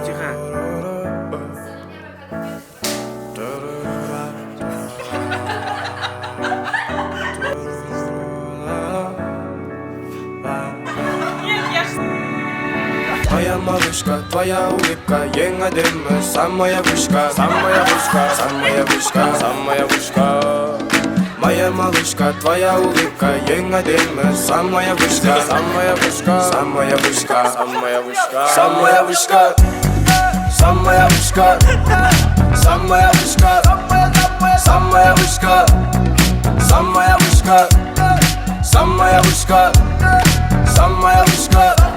Тихо. Твоя малышка, твоя улыбка, ең әдемі, самая вышка, самая вышка, самая вышка, самая вышка. Моя малышка, твоя улыбка, ең әдемі, самая вышка, самая вышка, самая вышка, самая вышка, самая вышка, самая вышка, самая вышка, самая вышка, самая вышка, самая вышка, самая вышка.